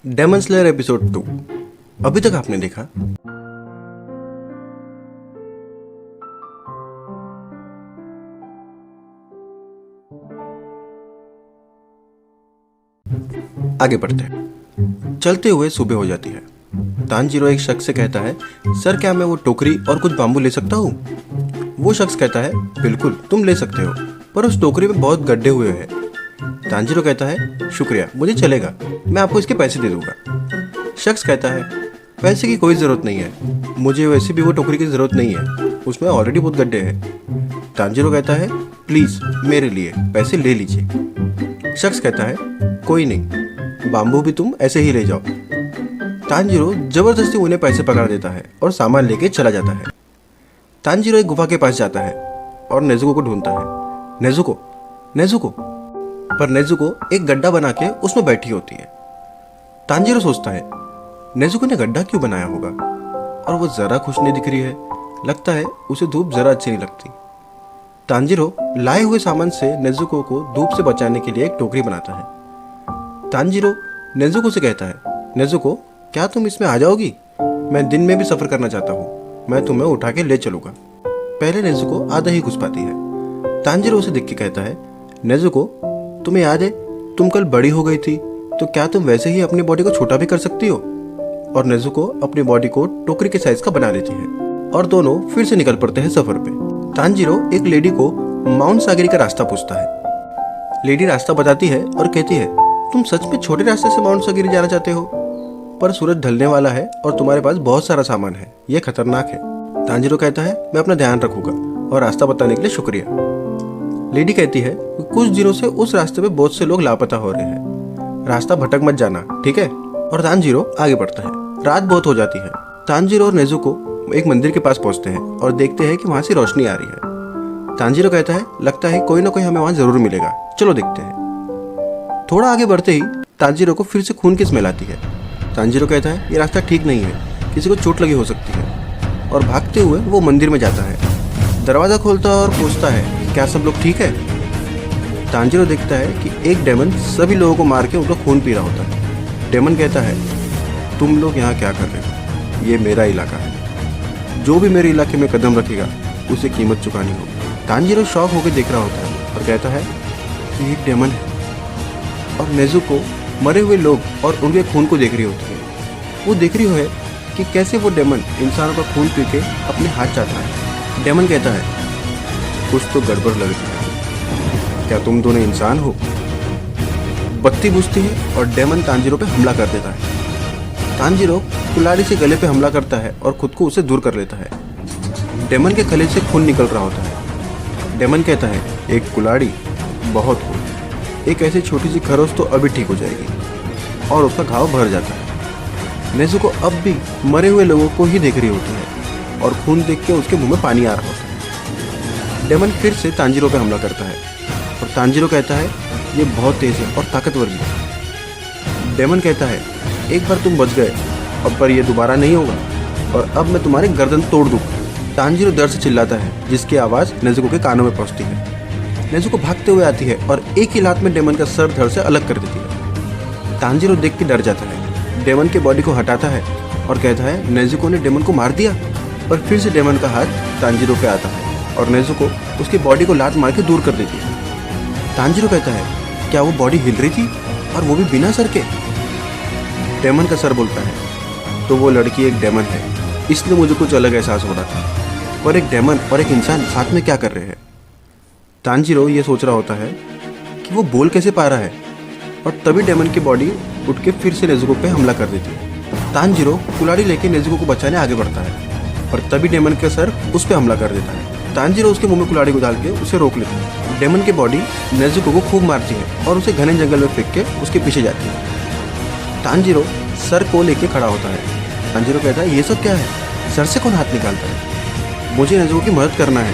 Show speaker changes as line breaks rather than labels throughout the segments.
Daemon slayer episode 2 अभी तक आपने देखा। आगे बढ़ते हैं। चलते हुए सुबह हो जाती है। तानजीरो एक शख्स से कहता है, सर क्या मैं वो टोकरी और कुछ बाम्बू ले सकता हूँ? वो शख्स कहता है, बिल्कुल तुम ले सकते हो, पर उस टोकरी में बहुत गड्ढे हुए हैं। तानजीरो कहता है, शुक्रिया, मुझे चलेगा, मैं आपको इसके पैसे दे दूंगा। शख्स कहता है, पैसे की कोई ज़रूरत नहीं है, मुझे वैसे भी वो टोकरी की ज़रूरत नहीं है, उसमें ऑलरेडी बहुत गड्ढे हैं। तानजीरो कहता है, प्लीज़ मेरे लिए पैसे ले लीजिए। शख्स कहता है, कोई नहीं, बाम्बू भी तुम ऐसे ही ले जाओ। तानजीरो जबरदस्ती उन्हें पैसे पकड़ा देता है और सामान लेके चला जाता है। तानजीरो एक गुफा के पास जाता है और नेजुको को ढूंढता है। नेजुको नेजुको पर नेजुको एक गड्ढा बना के उसमें बैठी होती है। तानजीरो सोचता है, नेजुको ने गड्ढा क्यों बनाया होगा, और वो जरा खुश नहीं दिख रही है। लगता है उसे धूप जरा अच्छी नहीं लगती। तानजीरो लाए हुए सामान से नेजुको को धूप से बचाने के लिए एक टोकरी बनाता है। तानजीरो नेजुको से कहता है, नेजुको क्या तुम इसमें आ जाओगी? मैं दिन में भी सफर करना चाहता हूँ, मैं तुम्हें उठा के ले चलूंगा। पहले नेजुको आधा ही घुस पाती है। तानजीरो उसे देख के कहता है, नेजुको तुम्हें याद है तुम कल बड़ी हो गई थी, तो क्या तुम वैसे ही अपनी बॉडी को छोटा भी कर सकती हो? और नेजुको अपनी बॉडी को टोकरी के साइज का बना लेती है और दोनों फिर से निकल पड़ते हैं सफर पे। तानजीरो एक लेडी को माउंट सागिरी का रास्ता पूछता है। लेडी रास्ता बताती है और कहती है, तुम सच में छोटे रास्ते से माउंट सागिरी जाना चाहते हो, पर सूरज ढलने वाला है और तुम्हारे पास बहुत सारा सामान है, यह खतरनाक है। तानजीरो कहता है, मैं अपना ध्यान रखूंगा और रास्ता बताने के लिए शुक्रिया। लेडी कहती है, कुछ दिनों से उस रास्ते पे बहुत से लोग लापता हो रहे हैं, रास्ता भटक मत जाना, ठीक है? और तानजीरो आगे बढ़ता है। रात बहुत हो जाती है। तानजीरो और नेजुको एक मंदिर के पास पहुंचते हैं और देखते हैं कि वहां से रोशनी आ रही है। तानजीरो कहता है, लगता है कोई ना कोई हमें वहां जरूर मिलेगा, चलो देखते हैं। थोड़ा आगे बढ़ते ही तानजीरो को फिर से खून की स्मेल आती है। तानजीरो कहता है, ये रास्ता ठीक नहीं है, किसी को चोट लगी हो सकती है, और भागते हुए वो मंदिर में जाता है। दरवाजा खोलता है और पूछता है, क्या सब लोग ठीक है? तानजीरो देखता है कि एक डेमन सभी लोगों को मार के उनका खून पी रहा होता है। डेमन कहता है, तुम लोग यहाँ क्या कर रहे हो? ये मेरा इलाका है, जो भी मेरे इलाके में कदम रखेगा उसे कीमत चुकानी होगी। तानजीरो शॉक होकर देख रहा होता है और कहता है कि एक डेमन है, और नेजुको मरे हुए लोग और उनके खून को देख रही होती है। वो देख रही है कि कैसे वो डेमन इंसानों का खून पी के अपने हाथ चाहता है। डेमन कहता है, कुछ तो गड़बड़ लग रही है, क्या तुम दोनों इंसान हो? बत्ती बुझती है और डेमन तानजीरो पे हमला कर देता है। तानजीरो कुल्हाड़ी से गले पे हमला करता है और खुद को उससे दूर कर लेता है। डेमन के गले से खून निकल रहा होता है। डेमन कहता है, एक कुल्हाड़ी, बहुत खून, एक ऐसी छोटी सी खरोच तो अभी ठीक हो जाएगी, और उसका घाव भर जाता है। नेजुको अब भी मरे हुए लोगों को ही देख रही होती है और खून देख के उसके मुंह में पानी आ रहा होता है। डेमन फिर से तानजीरो पे हमला करता है और तानजीरो कहता है, ये बहुत तेज है और ताकतवर भी है। डेमन कहता है, एक बार तुम बच गए, अब पर यह दोबारा नहीं होगा, और अब मैं तुम्हारे गर्दन तोड़ दूंगा। तानजीरो डर से चिल्लाता है, जिसकी आवाज़ नेजुको के कानों में पहुंचती है। नेजुको भागते हुए आती है और एक ही लात में डेमन का सर धड़ से अलग कर देती है। तानजीरो देख के डर जाता है, डेमन के बॉडी को हटाता है और कहता है, नेजुको ने डेमन को मार दिया। पर फिर से डेमन का हाथ तानजीरो पे आता है और नेजुको उसकी बॉडी को लात मार के दूर कर देती है। तानजीरो कहता है, क्या वो बॉडी हिल रही थी, और वो भी बिना सर के? डेमन का सर बोलता है, तो वो लड़की एक डेमन है, इसलिए मुझे कुछ अलग एहसास हो रहा था, पर एक डेमन और एक इंसान साथ में क्या कर रहे हैं? तानजीरो ये सोच रहा होता है कि वो बोल कैसे पा रहा है, और तभी डेमन की बॉडी उठ के फिर से नेजुको पे हमला कर देती है। तानजीरो कुल्हाड़ी लेके नेजुको को बचाने आगे बढ़ता है, और तभी डेमन का सर उस पर हमला कर देता है। तानजीरो उसके मुंह में कुल्हाड़ी को डाल के उसे रोक लेता है। डेमन की बॉडी नेजुको को खूब मारती है और उसे घने जंगल में फेंक के उसके पीछे जाती है। तानजीरो सर को लेके खड़ा होता है। तानजीरो कहता है, ये सब क्या है? सर से कौन हाथ निकालता है? मुझे नेजुको की मदद करना है।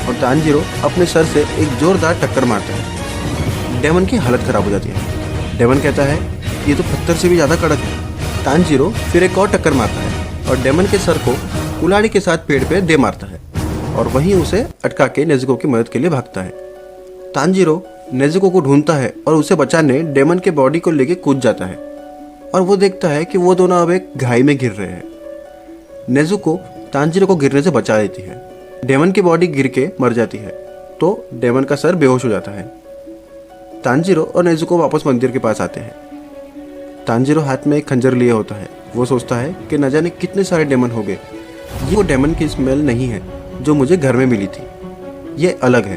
और तानजीरो अपने सर से एक जोरदार टक्कर मारता है। डेमन की हालत खराब हो जाती है। डेमन कहता है, ये तो पत्थर से भी ज़्यादा कड़क है। तानजीरो फिर एक और टक्कर मारता है और डेमन के सर को कुल्हाड़ी के साथ पेड़ पे दे मारता है, और वहीं उसे अटका के नेजुको की मदद के लिए भागता है। तानजीरो नेजुको को ढूंढता है और उसे बचाने डेमन के बॉडी को लेके कूद जाता है। और वो देखता है कि वो दोनों अब एक घाई में गिर रहे हैं। नेजुको तांजीरो को गिरने से बचा देती है। डेमन की बॉडी गिर के मर जाती है तो डेमन का सर बेहोश हो जाता है। तांजीरो और नेजुको वापस मंदिर के पास आते हैं। तांजीरो हाथ में एक खंजर लिए होता है। वो सोचता है कि न जाने कितने सारे डेमन हो गए। ये वो डेमन की स्मेल नहीं है जो मुझे घर में मिली थी, ये अलग है,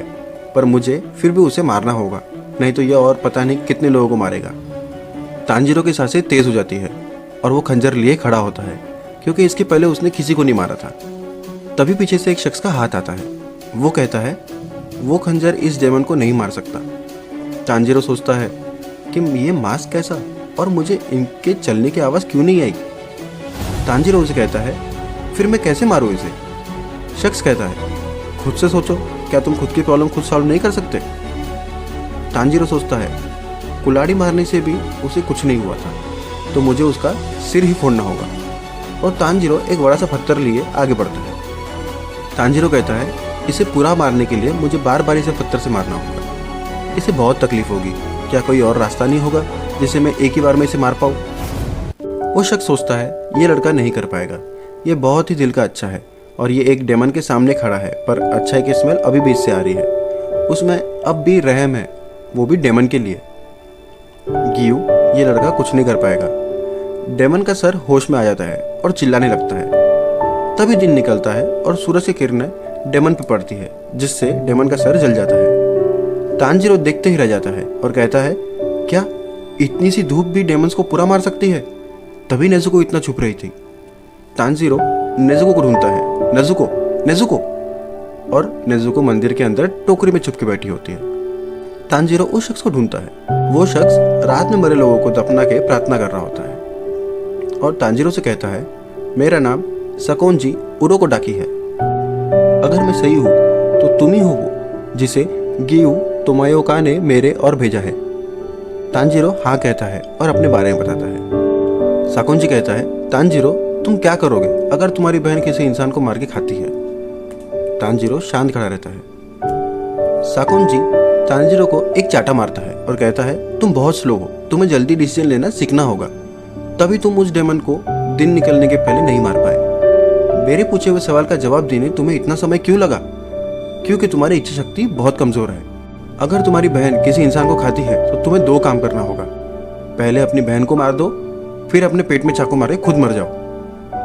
पर मुझे फिर भी उसे मारना होगा, नहीं तो ये और पता नहीं कितने लोगों को मारेगा। तांजीरो की सांसें तेज हो जाती है और वो खंजर लिए खड़ा होता है क्योंकि इसके पहले उसने किसी को नहीं मारा था। तभी पीछे से एक शख्स का हाथ आता है। वो कहता है वो खंजर इस डेमन को नहीं मार सकता। तांजीरो सोचता है कि ये मास्क कैसा और मुझे इनके चलने की आवाज़ क्यों नहीं आई। तांजीरो उसे कहता है फिर मैं कैसे मारूं इसे। शख्स कहता है खुद से सोचो, क्या तुम खुद की प्रॉब्लम खुद सॉल्व नहीं कर सकते। तांजीरो सोचता है कुल्हाड़ी मारने से भी उसे कुछ नहीं हुआ था, तो मुझे उसका सिर ही फोड़ना होगा। और तांजीरो एक बड़ा सा पत्थर लिए आगे बढ़ता है। तांजीरो कहता है इसे पूरा मारने के लिए मुझे बार बार इसे पत्थर से मारना होगा, इसे बहुत तकलीफ होगी। क्या कोई और रास्ता नहीं होगा जिसे मैं एक ही बार में इसे मार पाऊँ। वो शख्स सोचता है ये लड़का नहीं कर पाएगा, ये बहुत ही दिल का अच्छा है और ये एक डेमन के सामने खड़ा है, पर अच्छाई की स्मेल अभी भी इससे आ रही है। उसमें अब भी रहम है, वो भी डेमन के लिए। गियू, ये लड़का कुछ नहीं कर पाएगा। डेमन का सर होश में आ जाता है और चिल्लाने लगता है। तभी दिन निकलता है और सूरज की किरणें डेमन पे पड़ती है, जिससे डेमन का सर जल जाता है। तांजीरो देखते ही रह जाता है और कहता है क्या इतनी सी धूप भी डेमन्स को पूरा मार सकती है। तभी नेजुको इतना छुप रही थी। तांजीरो नेजुको को ढूंढता है, नेजुको नेजुको, और नेजुको मंदिर के अंदर टोकरी में छुप के बैठी होती है। तांजीरो उस शख्स को ढूंढता है। वो शख्स रात में मरे लोगों को दफना के प्रार्थना कर रहा होता है और तांजीरो से कहता है मेरा नाम सकोंजी उरोकोडाकी है। अगर मैं सही हूँ तो तुम ही हो वो जिसे गियू तोमायोका ने मेरे और भेजा है। तांजीरो हाँ कहता है और अपने बारे में बताता है। साकोंजी कहता है तांजीरो तुम क्या करोगे अगर तुम्हारी बहन किसी इंसान को मार के खाती है। तांजीरो शांत खड़ा रहता है। साकोंजी तांजीरो को एक चाटा मारता है और कहता है तुम बहुत स्लो हो, तुम्हें जल्दी डिसीजन लेना सीखना होगा, तभी तुम उस डेमन को दिन निकलने के पहले नहीं मार पाए। मेरे पूछे हुए सवाल का जवाब देने तुम्हें इतना समय क्यों लगा? क्योंकि तुम्हारी इच्छा शक्ति बहुत कमजोर है। अगर तुम्हारी बहन किसी इंसान को खाती है तो तुम्हें दो काम करना होगा, पहले अपनी बहन को मार दो, फिर अपने पेट में चाकू मारे खुद मर जाओ।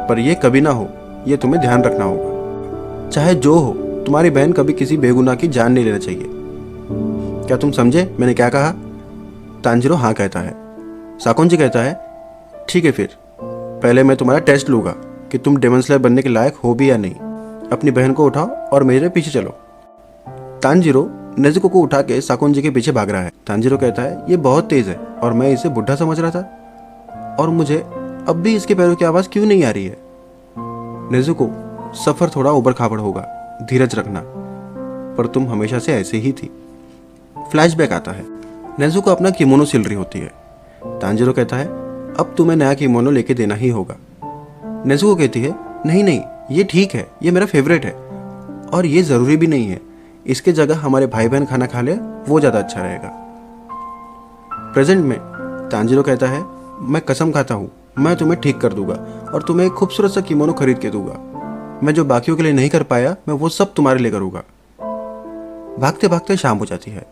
पर यह कभी ना हो, यह तुम्हें ध्यान रखना होगा। चाहे जो हो, तुम्हारी बहन कभी किसी बेगुनाह की जान नहीं लेना चाहिए। क्या तुम समझे मैंने क्या कहा? तांजीरो हाँ कहता है। साकोंजी कहता है ठीक है, फिर पहले मैं तुम्हारा टेस्ट लूँगा कि तुम डेमन स्लेयर बनने के लायक हो भी या नहीं। अपनी बहन को उठाओ और मेरे पीछे चलो। तांजीरो नेजुको को उठा के साकोंजी के पीछे भाग रहा है। तांजीरो कहता है ये बहुत तेज है और मैं इसे बुढ़ा समझ रहा था, और मुझे अब भी इसके पैरों की आवाज़ क्यों नहीं आ रही है। नेजुको, सफ़र थोड़ा उबड़ खाबड़ होगा, धीरज रखना, पर तुम हमेशा से ऐसे ही थी। फ्लैशबैक आता है। नेजुको अपना किमोनो सिल रही होती है। तांजीरो कहता है अब तुम्हें नया किमोनो लेके देना ही होगा। नेजुको कहती है नहीं नहीं, ये ठीक है, ये मेरा फेवरेट है और ये ज़रूरी भी नहीं है। इसके जगह हमारे भाई बहन खाना खा ले, वो ज़्यादा अच्छा रहेगा। प्रेजेंट में तांजीरो कहता है मैं कसम खाता हूँ मैं तुम्हें ठीक कर दूंगा और तुम्हें एक खूबसूरत सा किमोनो खरीद के दूंगा। मैं जो बाकियों के लिए नहीं कर पाया मैं वो सब तुम्हारे लिए करूँगा। भागते भागते शाम हो जाती है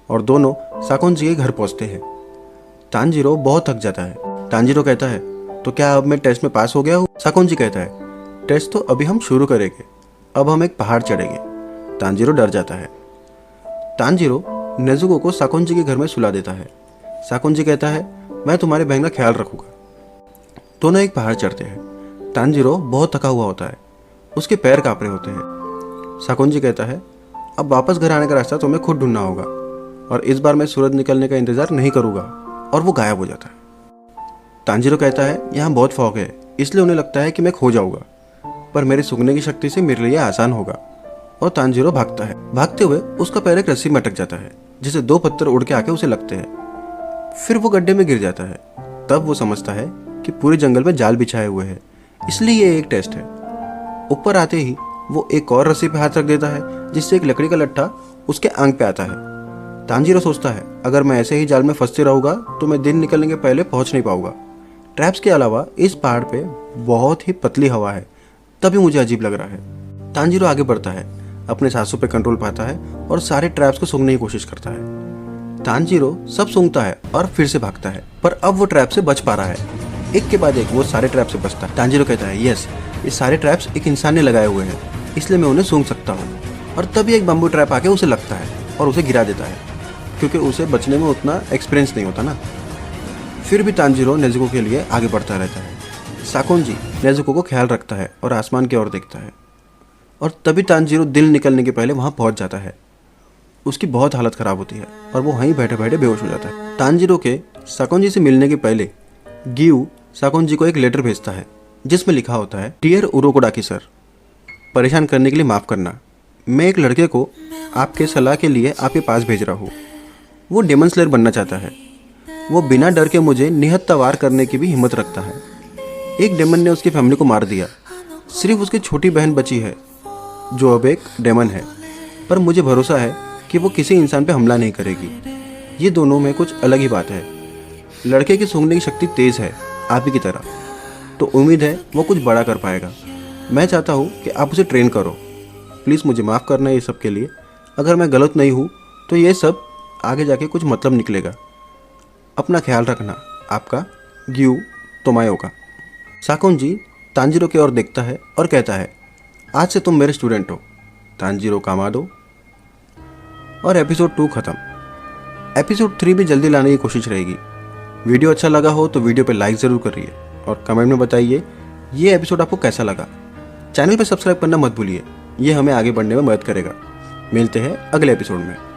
और दोनों साकोंजी के घर पहुँचते हैं। तांजीरो बहुत थक जाता है। तांजीरो कहता है तो क्या अब मैं टेस्ट में पास हो गया हूँ? साकोंजी कहता है टेस्ट तो अभी हम शुरू करेंगे, अब हम एक पहाड़ चढ़ेंगे। तांजीरो डर जाता है। तांजीरो नेजुको को साकोंजी के घर में सुला देता है। साकोंजी कहता है मैं तुम्हारे बहन का ख्याल रखूंगा। दोनों एक पहाड़ चढ़ते हैं। तांजीरो बहुत थका हुआ होता है, उसके पैर कांप रहे होते हैं। साकोंजी कहता है अब वापस घर आने का रास्ता तुम्हें खुद ढूंढना होगा और इस बार मैं सूरज निकलने का इंतजार नहीं करूंगा, और वो गायब हो जाता है। तांजीरो कहता है यहाँ बहुत फॉग है, इसलिए उन्हें लगता है कि मैं खो जाऊंगा, पर मेरे सूंघने की शक्ति से मेरे लिए आसान होगा। और तांजीरो भागता है। भागते हुए उसका पैर एक रस्सी में अटक जाता है, जिसे दो पत्थर उड़ के आके उसे लगते हैं। फिर वो गड्ढे में गिर जाता है। तब वो समझता है कि पूरे जंगल में जाल बिछाए हुए हैं, इसलिए ये एक टेस्ट है। ऊपर आते ही वो एक और रस्सी पे हाथ रख देता है, जिससे एक लकड़ी का लट्ठा उसके आंख पे आता है। तांजीरो सोचता है अगर मैं ऐसे ही जाल में फंसते रहूंगा तो मैं दिन निकलने के पहले पहुंच नहीं पाऊंगा, ट्रैप्स के अलावा इस पहाड़ पे बहुत ही पतली हवा है, तभी मुझे अजीब लग रहा है। तांजीरो आगे बढ़ता है, अपने सांसों पे कंट्रोल पाता है और सारे ट्रैप्स को सूंघने की कोशिश करता है। तांजीरो सब सूंघता है और फिर से भागता है, पर अब वो ट्रैप से बच पा रहा है। एक के बाद एक वो सारे ट्रैप से बचता है। तांजीरो कहता है, यस, ये सारे ट्रैप्स एक इंसान ने लगाए हुए हैं, इसलिए मैं उन्हें सूंघ सकता हूँ। और तभी एक बम्बू ट्रैप आके उसे लगता है और उसे गिरा देता है, क्योंकि उसे बचने में उतना एक्सपीरियंस नहीं होता ना। फिर भी तांजीरो नेजुको के लिए आगे बढ़ता रहता है। साकोंजी नेजुको को ख्याल रखता है और आसमान की ओर देखता है, और तभी तांजीरो दिल निकलने के पहले वहाँ पहुँच जाता है। उसकी बहुत हालत ख़राब होती है और वो वहीं बैठे बैठे बेहोश हो जाता है। तांजीरो के साकोंजी से मिलने के पहले गियू साकोंजी को एक लेटर भेजता है, जिसमें लिखा होता है, डियर उरोकोडाकी सर, परेशान करने के लिए माफ़ करना। मैं एक लड़के को आपके सलाह के लिए आपके पास भेज रहा हूँ। वो डेमन स्लेयर बनना चाहता है। वो बिना डर के मुझे निहत्था वार करने की भी हिम्मत रखता है। एक डेमन ने उसकी फैमिली को मार दिया, सिर्फ उसकी छोटी बहन बची है जो अब एक डेमन है, पर मुझे भरोसा है कि वो किसी इंसान पे हमला नहीं करेगी। ये दोनों में कुछ अलग ही बात है। लड़के की सूंघने की शक्ति तेज़ है, आप ही की तरह, तो उम्मीद है वो कुछ बड़ा कर पाएगा। मैं चाहता हूँ कि आप उसे ट्रेन करो। प्लीज़ मुझे माफ़ करना ये सब के लिए। अगर मैं गलत नहीं हूँ तो ये सब आगे जाके कुछ मतलब निकलेगा। अपना ख्याल रखना, आपका गियू तोमायोका। साकोंजी तांजीरो की ओर देखता है और कहता है, आज से तुम मेरे स्टूडेंट हो, तांजीरो कामाडो। और एपिसोड 2 ख़त्म। एपिसोड 3 भी जल्दी लाने की कोशिश रहेगी। वीडियो अच्छा लगा हो तो वीडियो पे लाइक ज़रूर करिए और कमेंट में बताइए ये एपिसोड आपको कैसा लगा। चैनल पे सब्सक्राइब करना मत भूलिए, ये हमें आगे बढ़ने में मदद करेगा। मिलते हैं अगले एपिसोड में।